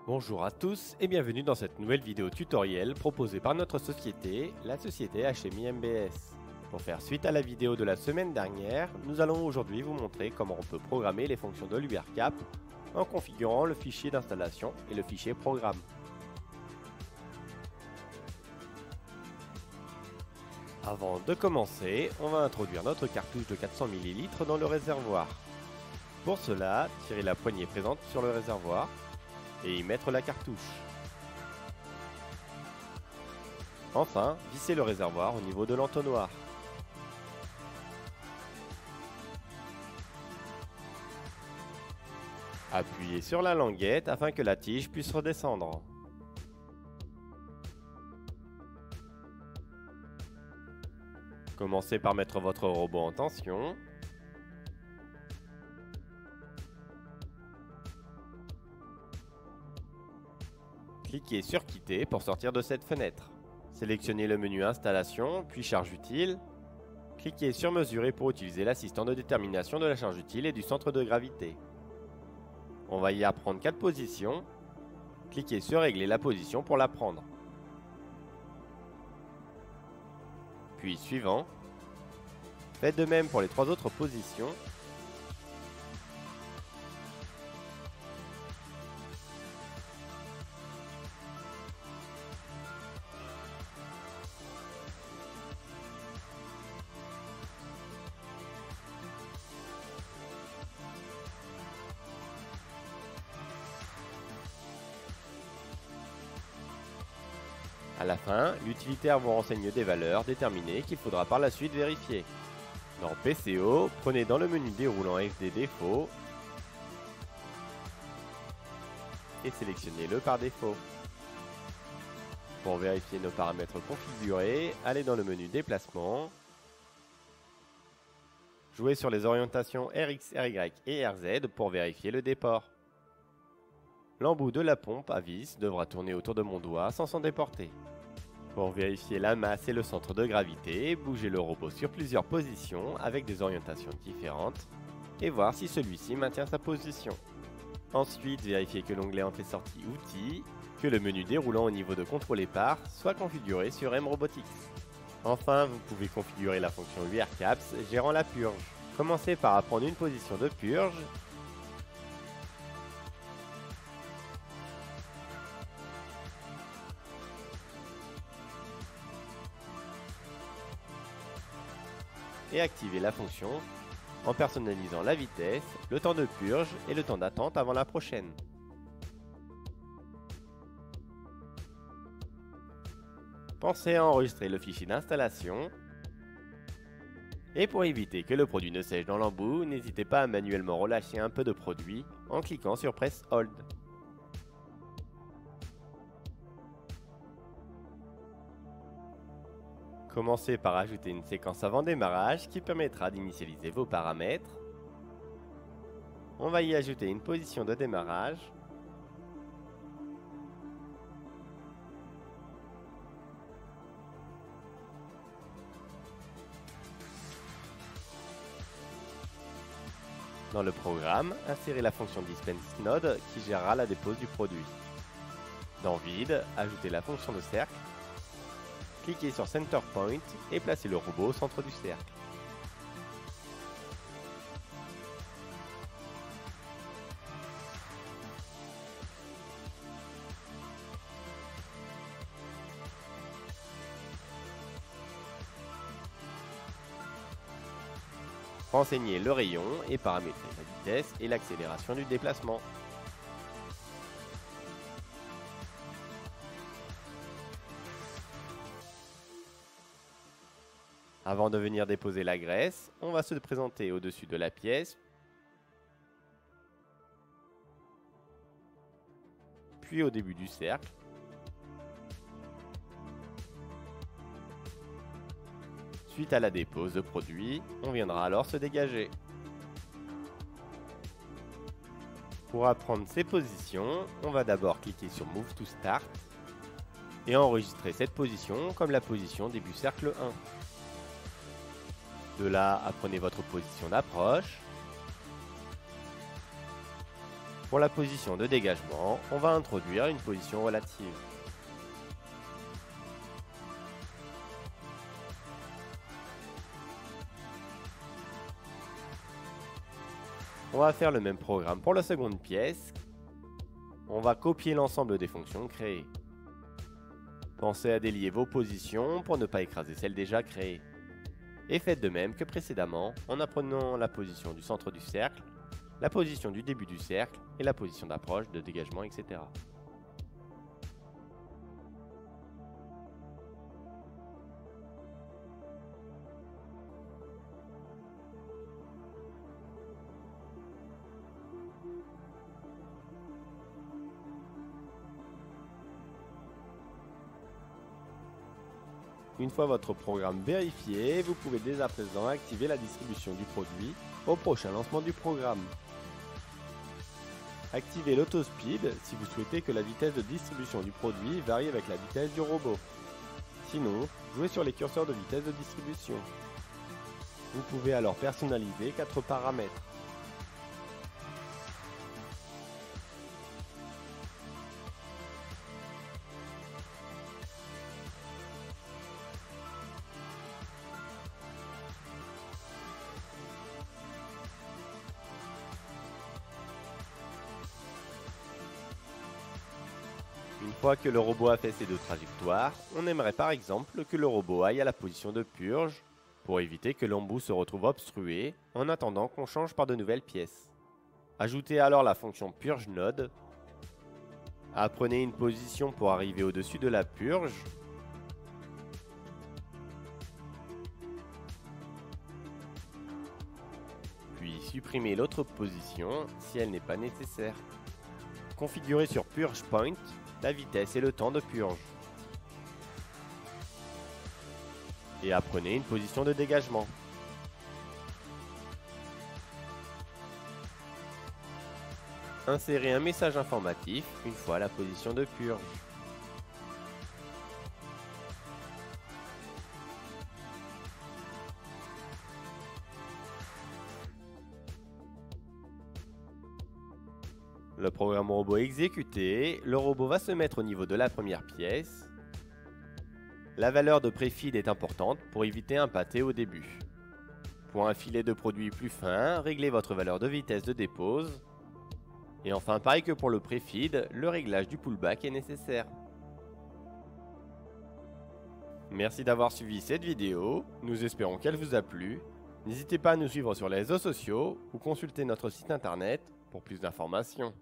Bonjour à tous et bienvenue dans cette nouvelle vidéo tutoriel proposée par notre société, la société HMI MBS. Pour faire suite à la vidéo de la semaine dernière, nous allons aujourd'hui vous montrer comment on peut programmer les fonctions de l'URCAP en configurant le fichier d'installation et le fichier programme. Avant de commencer, on va introduire notre cartouche de 400 ml dans le réservoir. Pour cela, tirez la poignée présente sur le réservoir et y mettre la cartouche. Enfin, vissez le réservoir au niveau de l'entonnoir. Appuyez sur la languette afin que la tige puisse redescendre. Commencez par mettre votre robot en tension. Cliquez sur Quitter pour sortir de cette fenêtre. Sélectionnez le menu Installation, puis Charge utile. Cliquez sur Mesurer pour utiliser l'assistant de détermination de la charge utile et du centre de gravité. On va y apprendre 4 positions. Cliquez sur Régler la position pour la prendre. Puis Suivant. Faites de même pour les 3 autres positions. À la fin, l'utilitaire vous renseigne des valeurs déterminées qu'il faudra par la suite vérifier. Dans PCO, prenez dans le menu déroulant FD Défaut et sélectionnez-le par défaut. Pour vérifier nos paramètres configurés, allez dans le menu Déplacement. Jouez sur les orientations RX, RY et RZ pour vérifier le déport. L'embout de la pompe à vis devra tourner autour de mon doigt sans s'en déporter. Pour vérifier la masse et le centre de gravité, bougez le robot sur plusieurs positions avec des orientations différentes et voir si celui-ci maintient sa position. Ensuite, vérifiez que l'onglet Entrée-Sortie Outils, que le menu déroulant au niveau de Contrôle Épars soit configuré sur M-Robotics. Enfin, vous pouvez configurer la fonction URCAPS gérant la purge. Commencez par apprendre une position de purge et activez la fonction en personnalisant la vitesse, le temps de purge et le temps d'attente avant la prochaine. Pensez à enregistrer le fichier d'installation. Et pour éviter que le produit ne sèche dans l'embout, n'hésitez pas à manuellement relâcher un peu de produit en cliquant sur Press Hold. Commencez par ajouter une séquence avant démarrage qui permettra d'initialiser vos paramètres. On va y ajouter une position de démarrage. Dans le programme, insérez la fonction Dispense Node qui gérera la dépose du produit. Dans Vide, ajoutez la fonction de cercle. Cliquez sur Center Point et placez le robot au centre du cercle. Renseignez le rayon et paramétrez la vitesse et l'accélération du déplacement. Avant de venir déposer la graisse, on va se présenter au-dessus de la pièce, puis au début du cercle. Suite à la dépose de produit, on viendra alors se dégager. Pour apprendre ces positions, on va d'abord cliquer sur Move to Start et enregistrer cette position comme la position début cercle 1. De là, apprenez votre position d'approche. Pour la position de dégagement, on va introduire une position relative. On va faire le même programme pour la seconde pièce. On va copier l'ensemble des fonctions créées. Pensez à délier vos positions pour ne pas écraser celles déjà créées. Et faites de même que précédemment en apprenant la position du centre du cercle, la position du début du cercle et la position d'approche, de dégagement, etc. Une fois votre programme vérifié, vous pouvez dès à présent activer la distribution du produit au prochain lancement du programme. Activez l'autospeed si vous souhaitez que la vitesse de distribution du produit varie avec la vitesse du robot. Sinon, jouez sur les curseurs de vitesse de distribution. Vous pouvez alors personnaliser 4 paramètres. Une fois que le robot a fait ses 2 trajectoires, on aimerait par exemple que le robot aille à la position de purge pour éviter que l'embout se retrouve obstrué en attendant qu'on change par de nouvelles pièces. Ajoutez alors la fonction purge node. Apprenez une position pour arriver au-dessus de la purge. Puis supprimez l'autre position si elle n'est pas nécessaire. Configurez sur Purge Point la vitesse et le temps de purge. Et apprenez une position de dégagement. Insérez un message informatif une fois la position de purge. Le programme robot exécuté, le robot va se mettre au niveau de la première pièce. La valeur de préfeed est importante pour éviter un pâté au début. Pour un filet de produit plus fin, réglez votre valeur de vitesse de dépose. Et enfin, pareil que pour le préfeed, le réglage du pullback est nécessaire. Merci d'avoir suivi cette vidéo, nous espérons qu'elle vous a plu. N'hésitez pas à nous suivre sur les réseaux sociaux ou consulter notre site internet pour plus d'informations.